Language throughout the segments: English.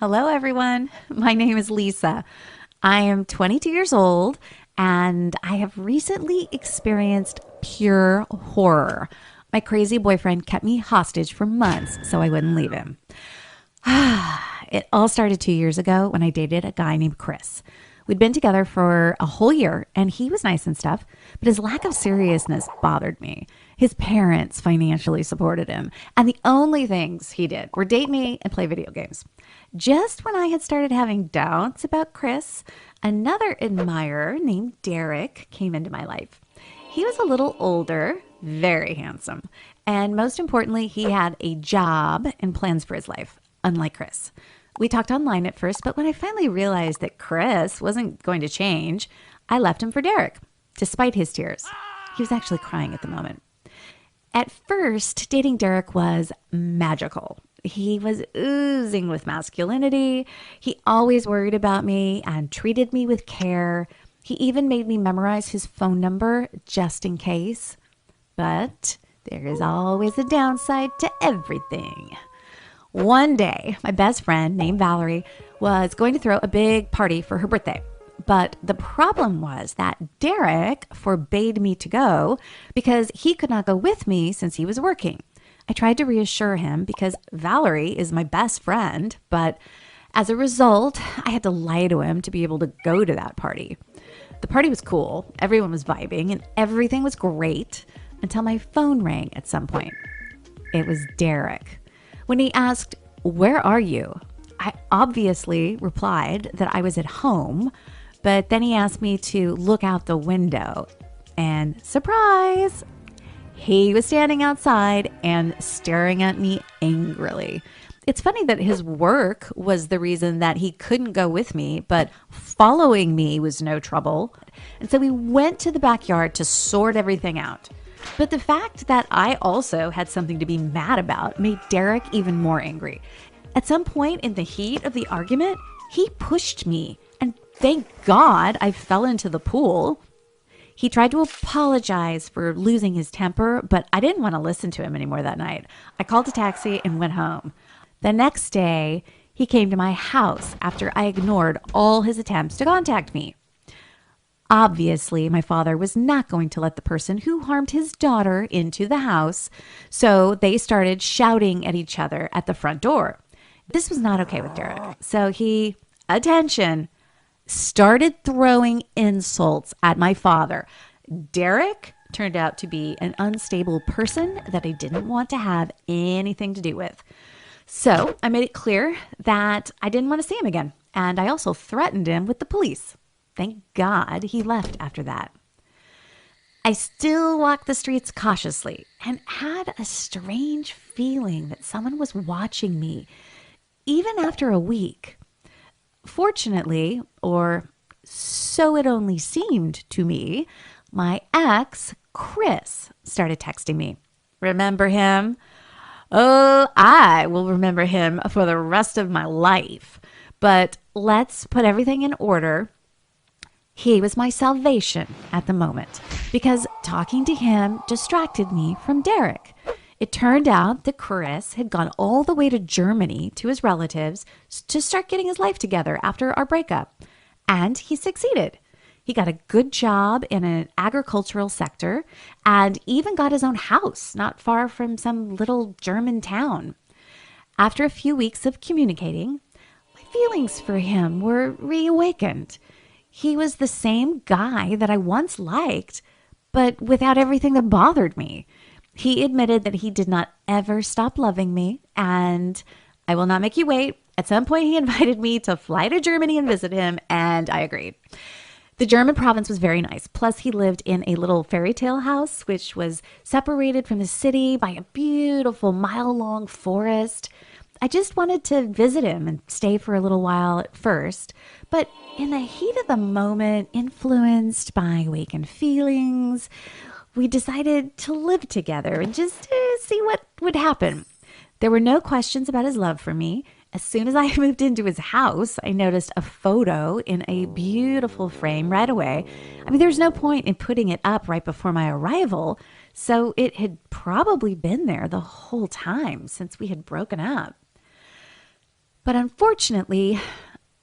Hello, everyone. My name is Lisa. I am 22 years old and I have recently experienced pure horror. My crazy boyfriend kept me hostage for months so I wouldn't leave him. It all started 2 years ago when I dated a guy named Chris. We'd been together for a whole year and he was nice and stuff, but his lack of seriousness bothered me. His parents financially supported him, and the only things he did were date me and play video games. Just when I had started having doubts about Chris, another admirer named Derek came into my life. He was a little older, very handsome, and most importantly, he had a job and plans for his life, unlike Chris. We talked online at first, but when I finally realized that Chris wasn't going to change, I left him for Derek, despite his tears. He was actually crying at the moment. At first, dating Derek was magical. He was oozing with masculinity. He always worried about me and treated me with care. He even made me memorize his phone number just in case. But there is always a downside to everything. One day, my best friend named Valerie was going to throw a big party for her birthday. But the problem was that Derek forbade me to go because he could not go with me since he was working. I tried to reassure him because Valerie is my best friend, but as a result, I had to lie to him to be able to go to that party. The party was cool, everyone was vibing, and everything was great until my phone rang at some point. It was Derek. When he asked, "Where are you?" I obviously replied that I was at home, but then he asked me to look out the window. And surprise! He was standing outside and staring at me angrily. It's funny that his work was the reason that he couldn't go with me, but following me was no trouble. And so we went to the backyard to sort everything out. But the fact that I also had something to be mad about made Derek even more angry. At some point in the heat of the argument, he pushed me, and thank God I fell into the pool. He tried to apologize for losing his temper, but I didn't want to listen to him anymore that night. I called a taxi and went home. The next day, he came to my house after I ignored all his attempts to contact me. Obviously, my father was not going to let the person who harmed his daughter into the house, so they started shouting at each other at the front door. This was not okay with Derek, so he, attention, started throwing insults at my father. Derek turned out to be an unstable person that I didn't want to have anything to do with. So I made it clear that I didn't want to see him again, and I also threatened him with the police. Thank God he left after that. I still walked the streets cautiously and had a strange feeling that someone was watching me, even after a week. Fortunately, or so it only seemed to me, my ex, Chris, started texting me. Remember him? Oh, I will remember him for the rest of my life. But let's put everything in order. He was my salvation at the moment because talking to him distracted me from Derek. It turned out that Chris had gone all the way to Germany to his relatives to start getting his life together after our breakup. And he succeeded. He got a good job in an agricultural sector and even got his own house not far from some little German town. After a few weeks of communicating, my feelings for him were reawakened. He was the same guy that I once liked, but without everything that bothered me. He admitted that he did not ever stop loving me, and I will not make you wait. At some point, he invited me to fly to Germany and visit him, and I agreed. The German province was very nice. Plus, he lived in a little fairy tale house, which was separated from the city by a beautiful mile-long forest. I just wanted to visit him and stay for a little while at first, but in the heat of the moment, influenced by awakened feelings, we decided to live together and just see what would happen. There were no questions about his love for me. As soon as I moved into his house, I noticed a photo in a beautiful frame right away. I mean, there's no point in putting it up right before my arrival, so it had probably been there the whole time since we had broken up. But unfortunately,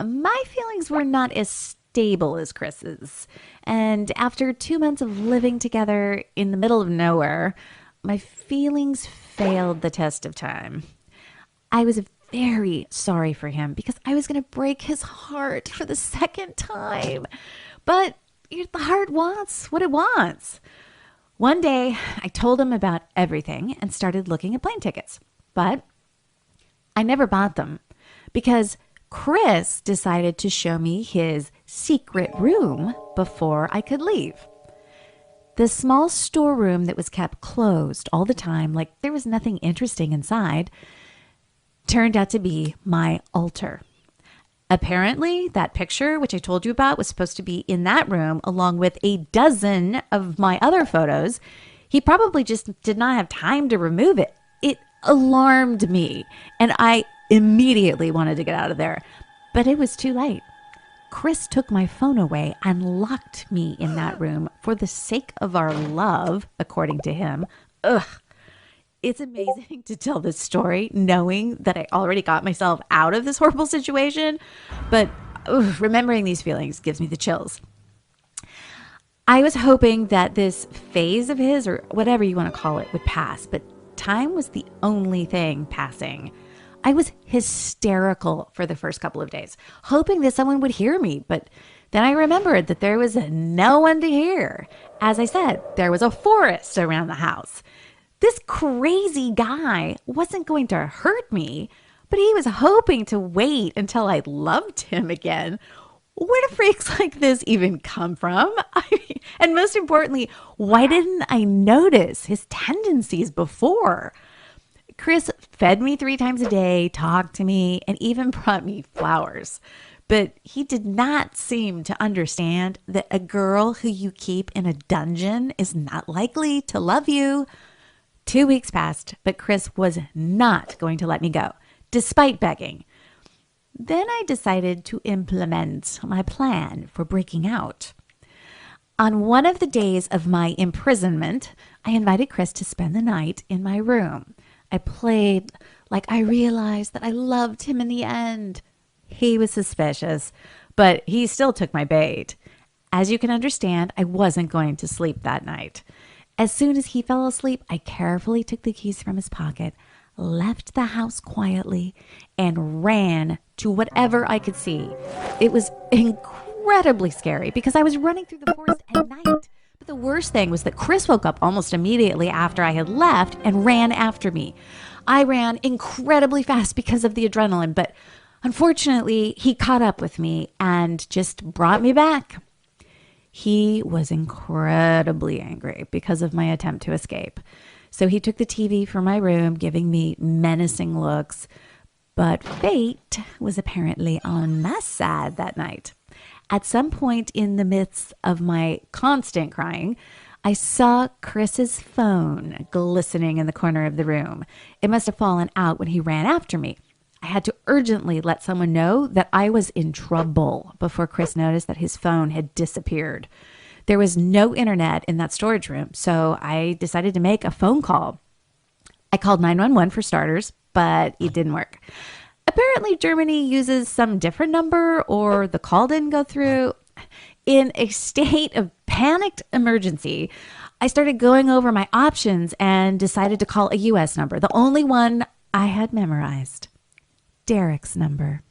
my feelings were not as stable as Chris's. And after 2 months of living together in the middle of nowhere, my feelings failed the test of time. I was very sorry for him because I was going to break his heart for the second time. But the heart wants what it wants. One day, I told him about everything and started looking at plane tickets. But I never bought them because Chris decided to show me his secret room before I could leave. The small storeroom that was kept closed all the time, like there was nothing interesting inside, turned out to be my altar. Apparently, that picture, which I told you about, was supposed to be in that room along with a dozen of my other photos. He probably just did not have time to remove it. It alarmed me, and I immediately wanted to get out of there. But it was too late. Chris took my phone away and locked me in that room for the sake of our love, according to him. Ugh. It's amazing to tell this story knowing that I already got myself out of this horrible situation, but remembering these feelings gives me the chills. I was hoping that this phase of his, or whatever you want to call it, would pass, but time was the only thing passing. I was hysterical for the first couple of days, hoping that someone would hear me, but then I remembered that there was no one to hear. As I said, there was a forest around the house. This crazy guy wasn't going to hurt me, but he was hoping to wait until I loved him again. Where do freaks like this even come from? And most importantly, why didn't I notice his tendencies before? Chris fed me 3 times a day, talked to me, and even brought me flowers. But he did not seem to understand that a girl who you keep in a dungeon is not likely to love you. 2 weeks passed, but Chris was not going to let me go, despite begging. Then I decided to implement my plan for breaking out. On one of the days of my imprisonment, I invited Chris to spend the night in my room. I played like I realized that I loved him in the end. He was suspicious, but he still took my bait. As you can understand, I wasn't going to sleep that night. As soon as he fell asleep, I carefully took the keys from his pocket, left the house quietly, and ran to whatever I could see. It was incredibly scary because I was running through the forest at night. But the worst thing was that Chris woke up almost immediately after I had left and ran after me. I ran incredibly fast because of the adrenaline, but unfortunately, he caught up with me and just brought me back. He was incredibly angry because of my attempt to escape. So he took the TV from my room, giving me menacing looks. But fate was apparently on my side that night. At some point in the midst of my constant crying, I saw Chris's phone glistening in the corner of the room. It must have fallen out when he ran after me. I had to urgently let someone know that I was in trouble before Chris noticed that his phone had disappeared. There was no internet in that storage room, so I decided to make a phone call. I called 911 for starters, but it didn't work. Apparently, Germany uses some different number, or the call didn't go through. In a state of panicked emergency, I started going over my options and decided to call a U.S. number, the only one I had memorized. Derek's number.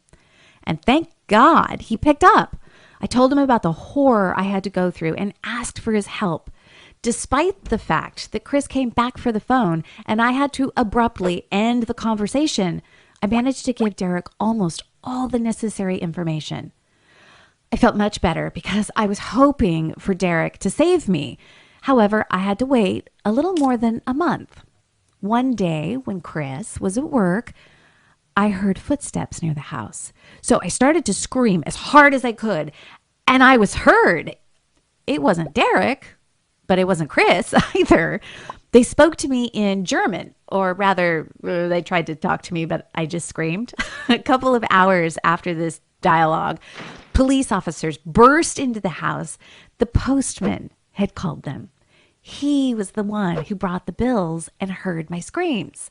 And thank God he picked up. I told him about the horror I had to go through and asked for his help. Despite the fact that Chris came back for the phone and I had to abruptly end the conversation, I managed to give Derek almost all the necessary information. I felt much better because I was hoping for Derek to save me. However, I had to wait a little more than a month. One day when Chris was at work, I heard footsteps near the house. So I started to scream as hard as I could, and I was heard. It wasn't Derek, but it wasn't Chris either. They spoke to me in German, or rather, they tried to talk to me, but I just screamed. A couple of hours after this dialogue, police officers burst into the house. The postman had called them. He was the one who brought the bills and heard my screams.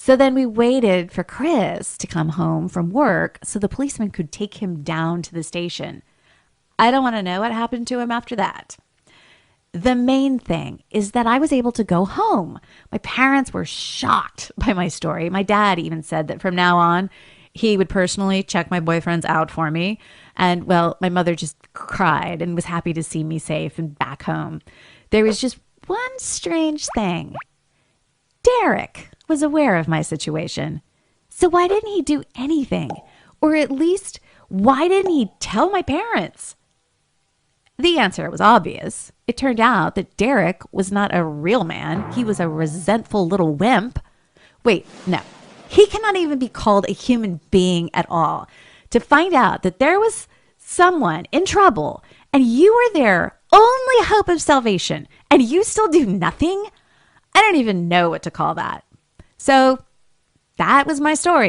So then we waited for Chris to come home from work so the policeman could take him down to the station. I don't want to know what happened to him after that. The main thing is that I was able to go home. My parents were shocked by my story. My dad even said that from now on, he would personally check my boyfriends out for me. And well, my mother just cried and was happy to see me safe and back home. There was just one strange thing. Derek was aware of my situation. So why didn't he do anything? Or at least, why didn't he tell my parents? The answer was obvious. It turned out that Derek was not a real man. He was a resentful little wimp. Wait, no. He cannot even be called a human being at all. To find out that there was someone in trouble and you were their only hope of salvation and you still do nothing? I don't even know what to call that. So that was my story.